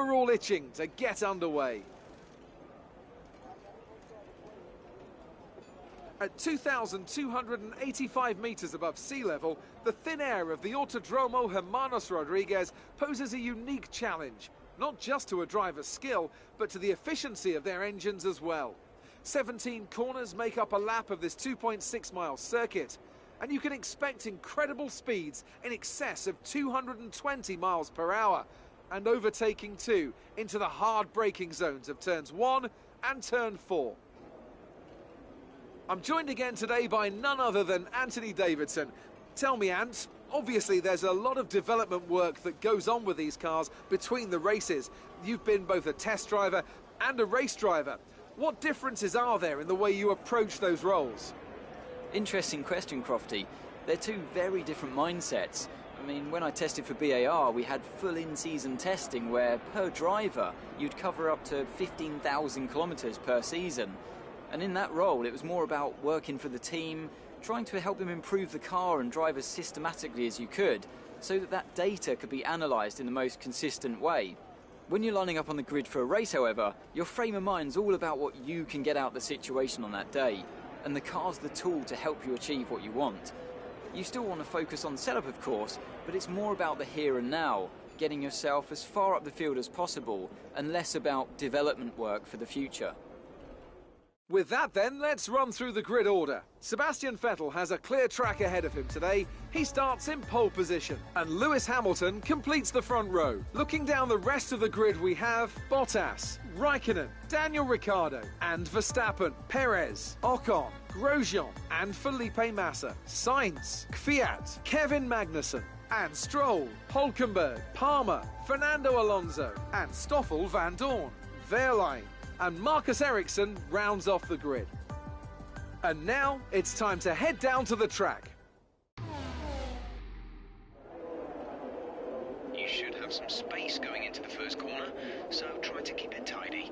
we're all itching to get underway. At 2,285 meters above sea level, the thin air of the Autodromo Hermanos Rodriguez poses a unique challenge, not just to a driver's skill, but to the efficiency of their engines as well. 17 corners make up a lap of this 2.6-mile circuit, and you can expect incredible speeds in excess of 220 miles per hour, and overtaking too into the hard braking zones of turns 1 and turn 4. I'm joined again today by none other than Anthony Davidson. Tell me, Ant, obviously there's a lot of development work that goes on with these cars between the races. You've been both a test driver and a race driver. What differences are there in the way you approach those roles? Interesting question, Crofty. They're two very different mindsets. I mean, when I tested for BAR, we had full in-season testing where, per driver, you'd cover up to 15,000 kilometres per season. And in that role, it was more about working for the team, trying to help them improve the car and drive as systematically as you could, so that that data could be analysed in the most consistent way. When you're lining up on the grid for a race, however, your frame of mind's all about what you can get out of the situation on that day, and the car's the tool to help you achieve what you want. You still want to focus on setup, of course, but it's more about the here and now, getting yourself as far up the field as possible, and less about development work for the future. With that then, let's run through the grid order. Sebastian Vettel has a clear track ahead of him today. He starts in pole position, and Lewis Hamilton completes the front row. Looking down the rest of the grid, we have Bottas, Raikkonen, Daniel Ricciardo, and Verstappen, Perez, Ocon, Grosjean, and Felipe Massa, Sainz, Kvyat, Kevin Magnussen, and Stroll, Hülkenberg, Palmer, Fernando Alonso, and Stoffel van Dorn, Wehrlein, and Marcus Ericsson rounds off the grid. And now it's time to head down to the track. You should have some space going into the first corner, so try to keep it tidy.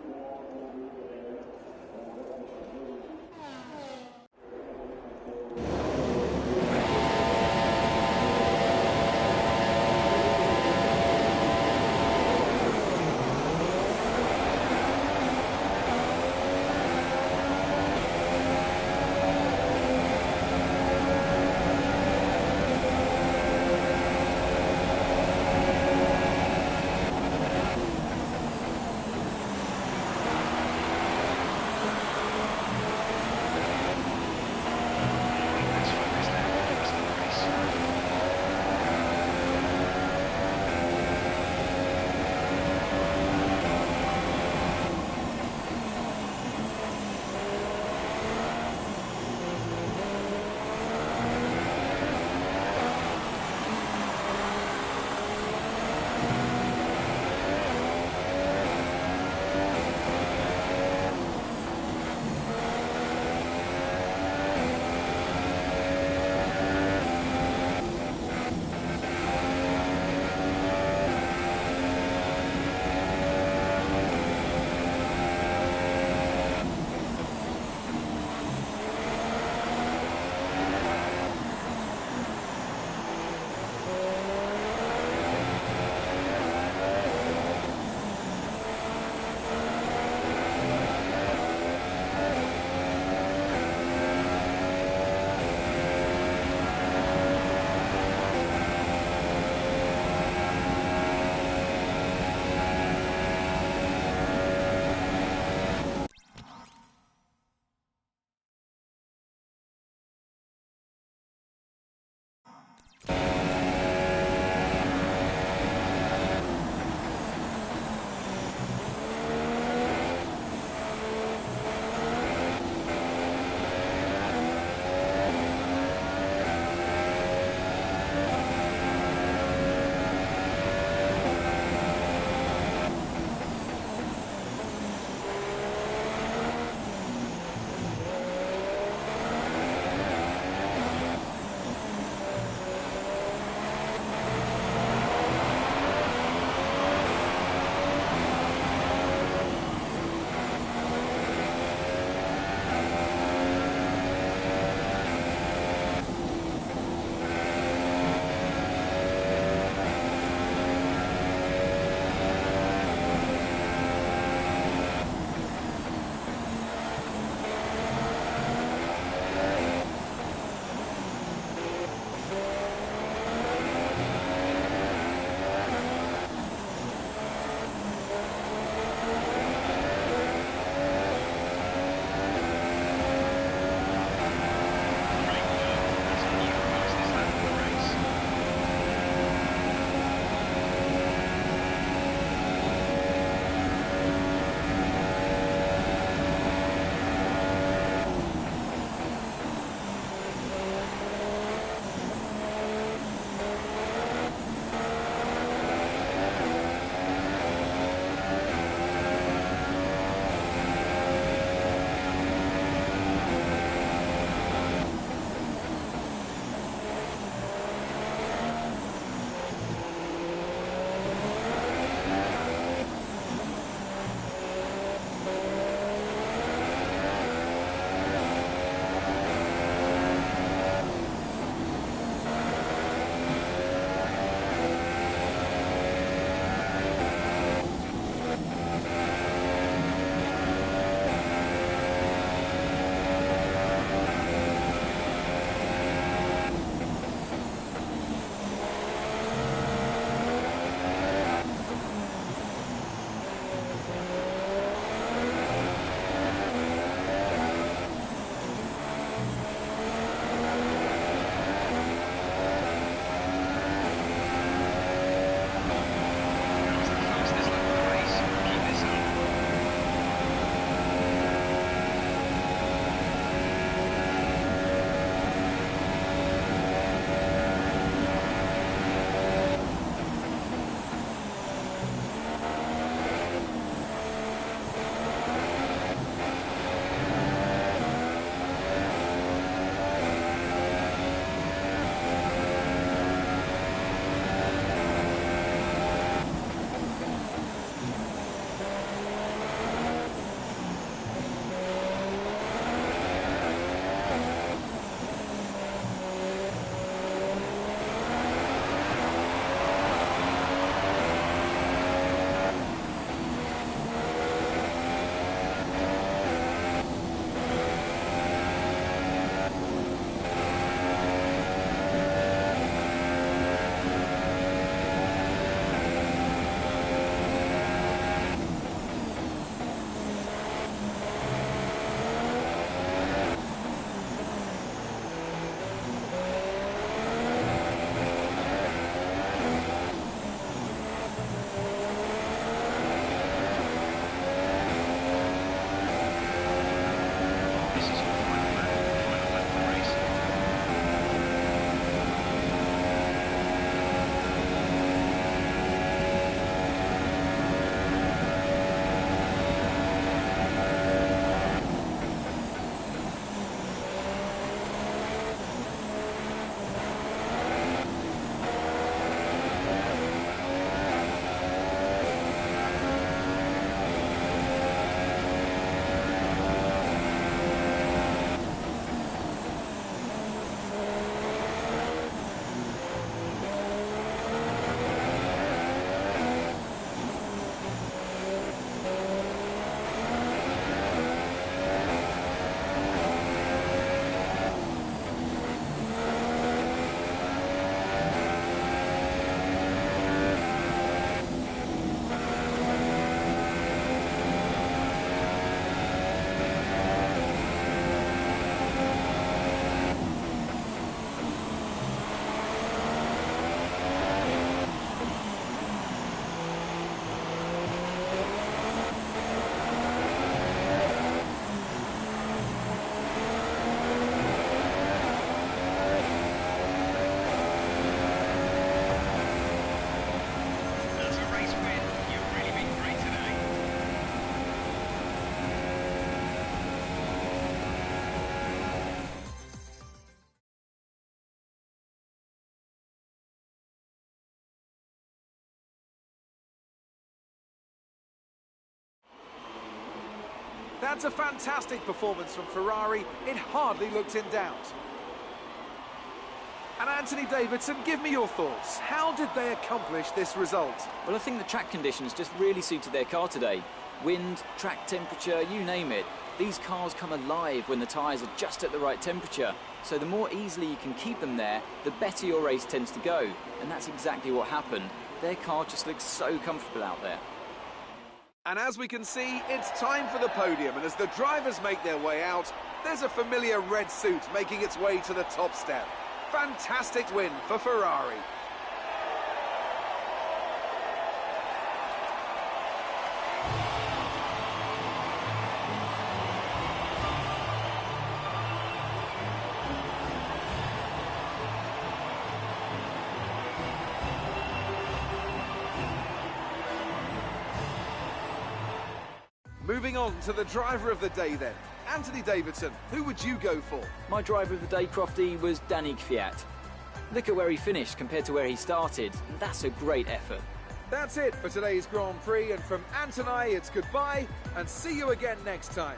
That's a fantastic performance from Ferrari. It hardly looked in doubt. And Anthony Davidson, give me your thoughts. How did they accomplish this result? Well, I think the track conditions just really suited their car today. Wind, track temperature, you name it. These cars come alive when the tyres are just at the right temperature. So the more easily you can keep them there, the better your race tends to go. And that's exactly what happened. Their car just looks so comfortable out there. And as we can see, it's time for the podium. And as the drivers make their way out, there's a familiar red suit making its way to the top step. Fantastic win for Ferrari. Moving on to the driver of the day then. Anthony Davidson, who would you go for? My driver of the day, Crofty, was Danny Kvyat. Look at where he finished compared to where he started. That's a great effort. That's it for today's Grand Prix, and from Ant and I, it's goodbye, and see you again next time.